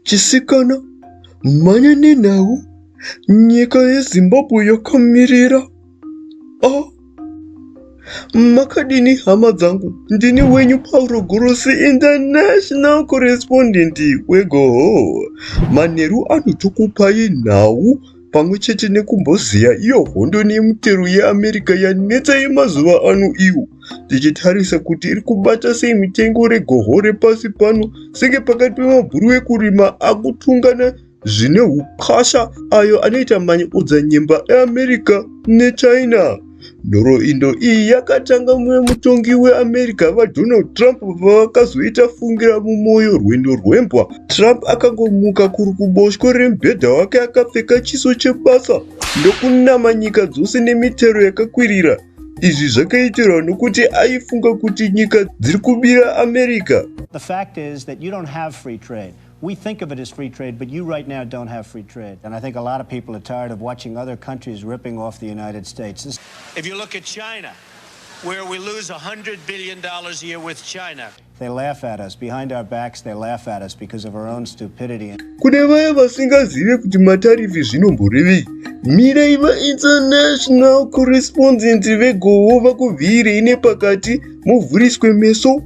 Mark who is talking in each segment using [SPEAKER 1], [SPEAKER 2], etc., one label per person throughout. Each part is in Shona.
[SPEAKER 1] Chisikana, manyane nawo, nyika yeZimbabwe yakamirira. Makadini hama dzangu, ndini wenyu Pauro Gorosi, international correspondent weGoho. Manheru anotokupai nhau pamwe chete nekumboziya iyo hondo nemutero yeAmerica yanetsa yemazuva ano iwo. Tichitarisa kuti iri kubata sei mitengo reGoho repasi pano senge pakati pemabhuru ekurima akutungana zvine ukasha ayo anoita manyekodza nyemba eAmerica neChina. Nhoro indo iyi yakatanga mumwe mutongi weAmerica vaDonald Trump pavakazoita fungira mumwoyo rwendo rwembwa. Trump akangomuka kuri kuboshwe remubhedha wake akapfeka chiso chebasa ndokunama nyika dzose nemitero yakakwirira. Izvi zvakaitirwa nokuti aifunga kuti nyika dziri kubira America.
[SPEAKER 2] The fact is that you don't have free trade. We think of it as free trade, but you right now don't have free trade. And I think a lot of people are tired of watching other countries ripping off the United States.
[SPEAKER 3] If you look at China, where we lose $100 billion a year with China.
[SPEAKER 2] They laugh at us. Behind our backs, they laugh at us because of our own stupidity.
[SPEAKER 1] Kune vaya vasingazive kuti matarifi zvinomborevei, mirai va-international correspondent veGoho vakuvhiyirei nepakati muvhuriswe meso.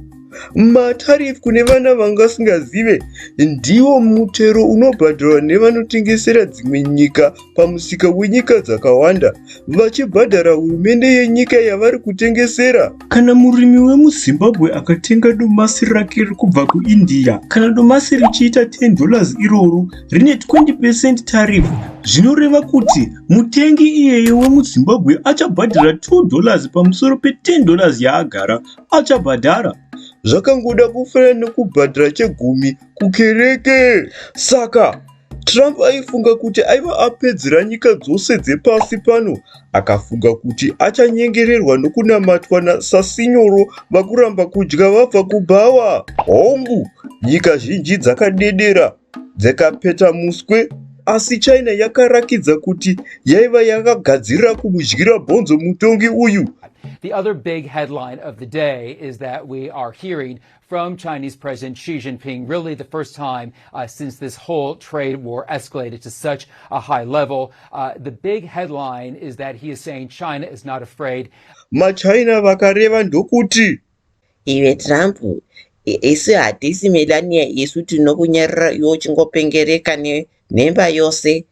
[SPEAKER 1] Matarifu kune vana vangasingazive ndiwo mutero unobhadharwa nevanotengesera dzimwe nyika pamusika wenyika dzakawanda, vachibhadhara hurumende yenyika yavari kutengesera. Kana murimi wemuZimbabwe akatenga domasi rake kubva kuIndia, kana domasi richiita $10 iroro rine 20% tarifu, zvinoreva kuti mutengi iyeye wemuZimbabwe achabhadhara $2 pamusoro pe$10 yaagara achabhadhara. Zvakangoda kufanana nekubhadhara chegumi kukereke. Saka Trump aifunga kuti aiva apedzera nyika dzose dzepasi pano, akafunga kuti achanyengererwa nokunamatwa sasinyoro vakuramba kudya vabva kubhawa. Hongu, nyika zhinji dzakadedera dzakapeta muswe, asi China yakarakidza kuti yaiva yakagadzirira kumudyira bhonzo mutongi uyu.
[SPEAKER 4] The other big headline of the day is that we are hearing from Chinese President Xi Jinping, really the first time since this whole trade war escalated to such a high level. The big headline is that he is saying China is not afraid.
[SPEAKER 1] MaChina vakareva ndokuti,
[SPEAKER 5] iwe Trump, isi hatisi Melania isu tinokunyarira iwo chingopengereka nemba yose.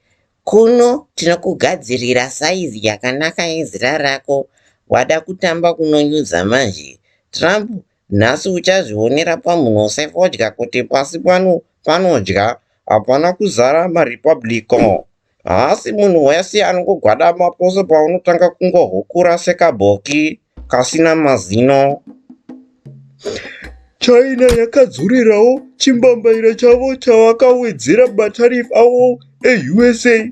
[SPEAKER 5] Kuno tinokugadzirira saizi yakanaka yezira rako. Wada kutamba kunonyudza manje. Trump, nhasi uchazvionera pamunhu sefodya kuti pasi pano panodya, hapana kuzara maRepublican. Asi munhu wese anongogwadama pose paunotanga kungohukura sekabhoki kasina mazino.
[SPEAKER 1] China yakadzorerawo chimbambaira chavo chavakawedzera matarifu avo eUSA.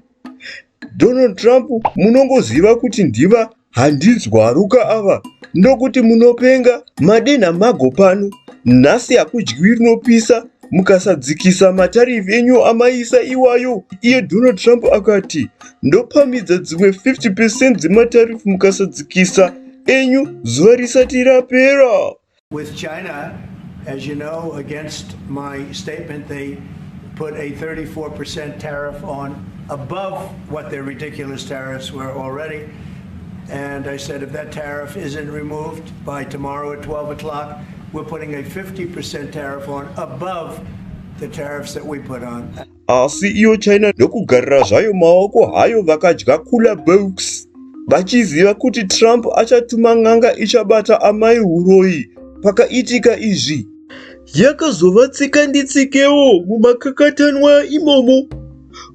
[SPEAKER 1] Donald Trump, munongoziva kuti ndiva handidzwaruka ava, ndokuti munopenga madenha mago pano. Nhasi hakudyiwi rinopisa mukasadzikisa matarifu enyu amaisa iwayo. Iye Donald Trump akati ndopamidza dzimwe 50% dzematarifu mukasadzikisa enyu zuva risati rapera.
[SPEAKER 6] With China, as you know, against my statement, they put a 34% tariff on above what their ridiculous tariffs were already. And I said, if that tariff isn't removed by tomorrow at 12 o'clock, we're putting a 50% tariff on above the tariffs that we put on.
[SPEAKER 1] Asi iyo China ndokugarira zvayo maoko hayo vakadya kula box, vachiziva kuti Trump achatuma ng'anga ichabata amai uroi. Pakaitika izvi, yakazovatsika nditsikewo mumakakatanwa imomo,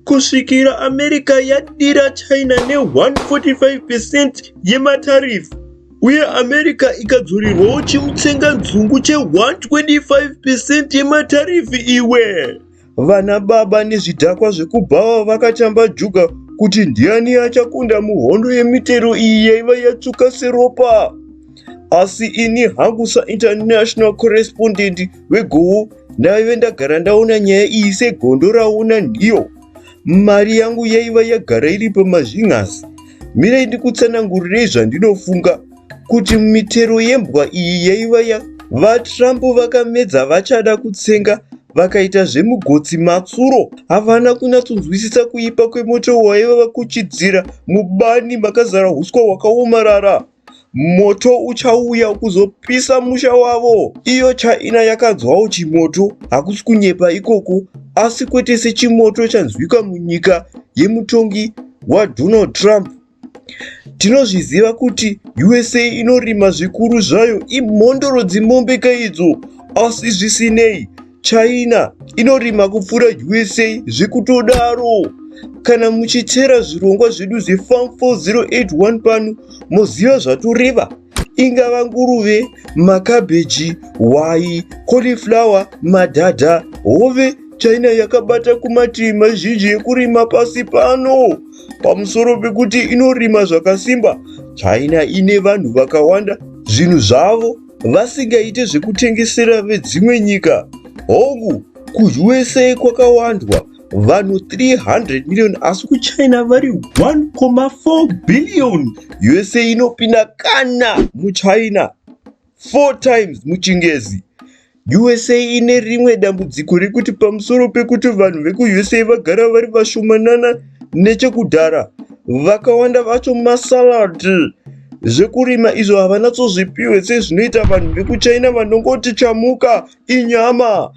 [SPEAKER 1] kusvikira America yadira China ne145% yematarifu, uye America ikadzorirwawo chimutsenga nzungu che125% yematarifu iwe. Vana baba nezvidhakwa zvekubhawa vakatamba juga kuti ndiani achakunda muhondo yemitero iyi yaiva yatsuka seropa. Asi ini hangu sa-international correspondent weGoho ndaive ndagara ndaona nyaya iyi segondo raona ndiyo. Mari yangu yaiva yagara iri pamazvinhasi. Mirai ndikutsanangurirei zvandinofunga kuti mitero yembwa iyi yaiva vaTrump vakamedza vachada kutsenga vakaita zvemugotsi matsuro. Havana kunyatsonzwisisa kuipa kwemoto waiva vakuchidzira mubani makazara huswa hwakaomarara. Moto uchauya kuzopisa musha wavo. Iyo China yakanzwawo chimoto, hakusi kunyepa ikoko, asi kwete sechimoto chanzwika munyika yemutongi waDonald Trump. Tinozviziva kuti USA inorima zvikuru zvayo imhondoro dzimombeka idzo, asi zvisinei China inorima kupfuura USA zvekutodaro. Kana muchitera zvirongwa zvedu zveFarm 4081 pano, moziva zvatoreva. Ingava nguruve, makabheji, hwai, cauliflower, madhadha, hove. China yakabata kumativi mazhinji ekurima pasi pano. Pamusoro pekuti inorima zvakasimba, China ine vanhu vakawanda, zvinhu zvavo vasingaite zvekutengesera vedzimwe nyika. Hongu, kuUSA kwakawandwa vanhu 300 million, asi kuChina vari 1.4 billion. USA inopinda kana muChina 4 times muchingezi. USA ine rimwe dambudziko rekuti pamusoro pekuti vanhu vekuUSA vagara vari vashomanana nechekudhara, vakawanda vacho masalad zvekurima izvo havanatsozvipiwe sezvinoita vanhu vekuChina vanongoti chamuka inyama,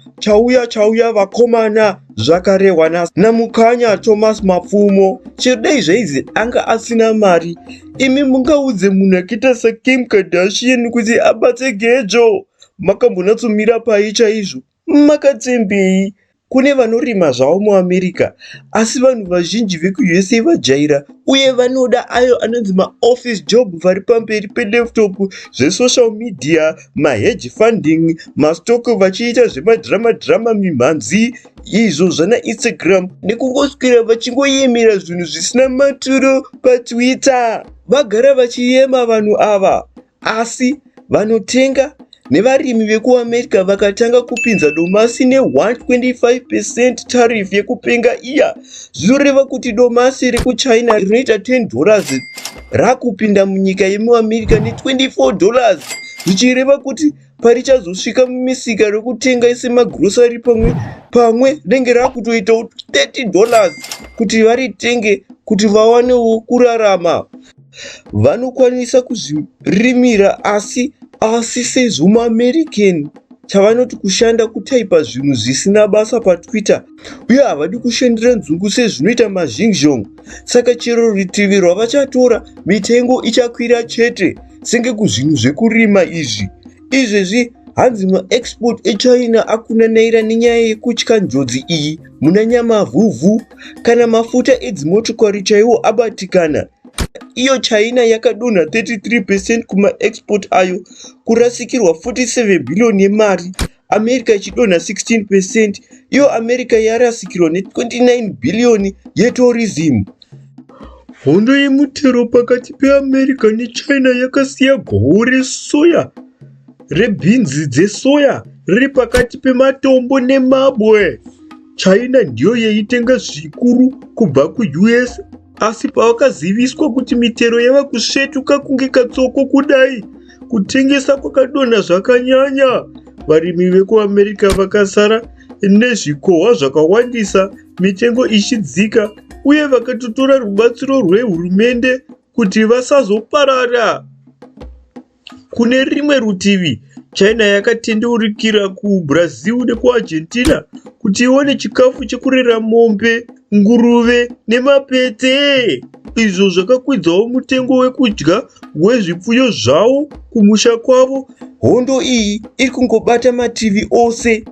[SPEAKER 1] chauya vakomana, zvakarehwa namukanya Thomas Mapfumo. Chero dai zvaizi anga asina mari, imi mungaudze munhu akaita saKim Kardashian kuti abate gejo. Makambonatsomira pai chaizvo? Makatsembei? Kune vanorima zvavo muAmerica, asi vanhu vazhinji vekuUSA vajaira uye vanoda ayo anonzi maoffice job vari pamberi pelaptop, zvesocial media, mahedge funding, mastoko vachiita zvemadrama mimhanzi izvo zvana Instagram nekungoswera vachingoyemera zvinhu zvisina maturo paTwitter. Vagara vachiyema vanhu ava, asi vanotenga nevarimi vekuAmerica vakatanga kupinza domasi ne125% tariff yekupenga iya. Zvinoreva kuti domasi rekuChina rinoita $10 rakupinda munyika yemuAmerica ne$24, zvichireva kuti parichazosvika mumisika rekutenga semagrosari pamwe rinenge rakutoita $30 kuti varitenge kuti vawanewo kurarama. Vanokwanisa kuzvirimira asi sezvo muAmerican chavanoti kushanda kutaipa zvinhu zvisina basa paTwitter uye havadi kushandira nzungu sezvinoita mazhingzhong. Saka chero rutivi rwavachatora mitengo ichakwira chete senge kuzvinhu zvekurima izvi. Izvezvi hanzi maexport eChina akunanaira nenyaya yekutya njodzi iyi muna nyamavhuvhu. Kana mafuta edzimotokari chaiwo abatikana, iyo China yakadonha 33% kumaexport ayo, kurasikirwa 47 billion yemari. America ichidonha 16%, iyo America yarasikirwa ne29 billion yetourism. Hondo yemutero pakati peAmerica neChina yakasiya gohwo resoya, rebhinzi dzesoya riri pakati pematombo nemabwe. China ndiyo yeitenga zvikuru kubva kuUS, asi pavakaziviswa kuti mitero yava kusvetuka kunge katsoko kudai, kutengesa kwakadonha zvakanyanya. Varimi vekuAmerica vakasara nezvikohwa zvakawandisa, mitengo ichidzika, uye vakatotora rubatsiro rwehurumende kuti vasazoparara. Kune rimwe rutivi, China yakatendeukira kuBrazil nekuArgentina kuti ione chikafu chekurera mombe, nguruve nemapete. Izvo zvakakwidzawo mutengo wekudya wezvipfuyo zvavo kumusha kwavo. Hondo iyi iri kungobata mativi ose.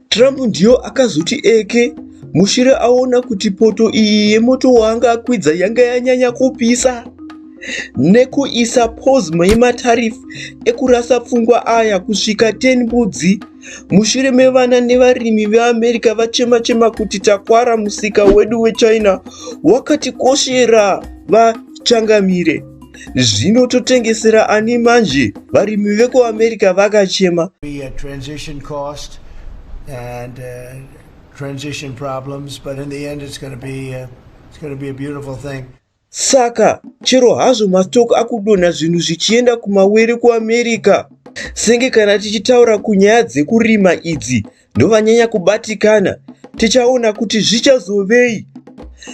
[SPEAKER 1] Trump ndiyo akazoti eke mushure aona kuti poto iyi yemoto waanga akwidza yanga yanyanya kupisa, nekuisa pause yematarifu ekurasa pfungwa aya kusvika 10 mbudzi. Mushure mevana nevarimi veAmerica vachema kuti takwara, musika wedu weChina wakatikoshera vachangamire. Zvino totengesera ani manje? Varimi vekuAmerica vakachema.
[SPEAKER 6] Transition cost and transition problems, but in the end it's going to be a beautiful thing.
[SPEAKER 1] Saka chero hazvo mastoko akudonha zvinhu zvichienda kumawere kuAmerica, Senge kana tichitaura kunyaya dzekurima idzi ndovanyanya kubatikana, tichaona kuti zvichazovei.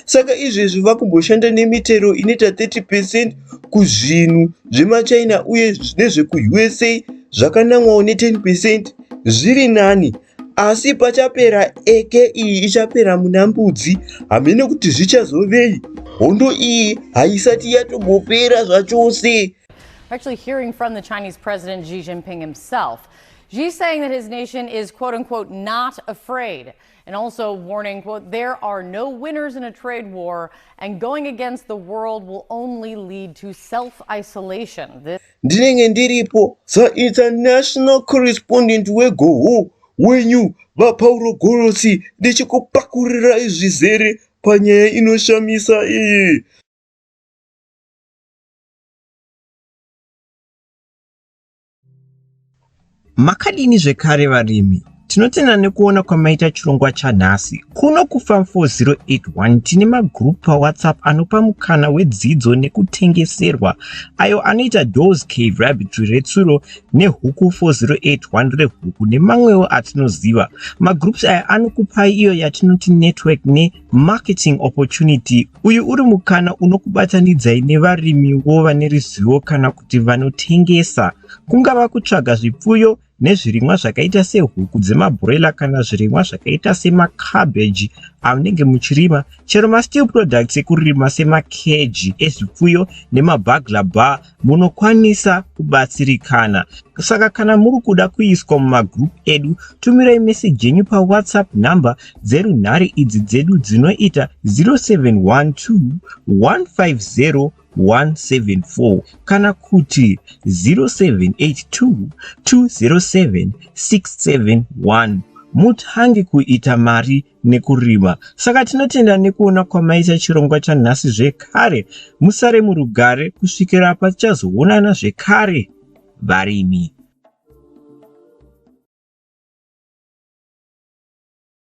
[SPEAKER 1] Saka izvezvi vakumboshanda nemitero inoita 30% kuzvinhu zvemaChina uye nezvekuUSA zvakanamwawo ne10%, zviri nani. Asi pachapera eke iyi ichapera muna mbudzi, hamene kuti zvichazovei. Hondo iyi haisati yatombopera zvachose.
[SPEAKER 7] Actually hearing from the Chinese President Xi Jinping himself. Xi saying that his nation is, quote unquote, not afraid, and also warning, quote, there are no winners in a trade war, and going against the world will only lead to self-isolation.
[SPEAKER 1] Ndinenge ndiripo international correspondent weGoho wenyu vaPauro Gorosi ndichikupakurira zvizere panyaya inoshamisa iyi.
[SPEAKER 8] Makadini zvekare varimi, tinotenda nekuona kwamaita chirongwa chanhasi. Kuno kuFarm 4081 tine magroup paWhatsApp anopa mukana wedzidzo nekutengeserwa, ayo anoita Doors Cave Rabbitry Retsuro nehuku 408 rehuku nemamwewo atinoziva. Magroups aya anokupai iyo yatinoti network nemarketing opportunity. Uyu uri mukana unokubatanidzai nevarimiwo vane ruzivo kana kuti vanotengesa. Kungava kutsvaga zvipfuyo nezvirimwa zvakaita sehuku dzemabroiler kana zvirimwa zvakaita semacabbage amunenge muchirima, chero masteel products ekurima semakeji ezvipfuyo nemabagla bar, munokwanisa kubatsirikana. Saka kana muri kuda kuiswa mumagroup edu, tumirai message yenyu paWhatsApp number dzerunhare idzi dzedu dzinoita 0712 150 174 kana kuti 0782 207 671. Mutange kuita mari nekurima. Saka tinotenda nekuona kwamaita chirongwa chanhasi zvekare. Musare murugare kusvikira patichazoonana zvekare varimi.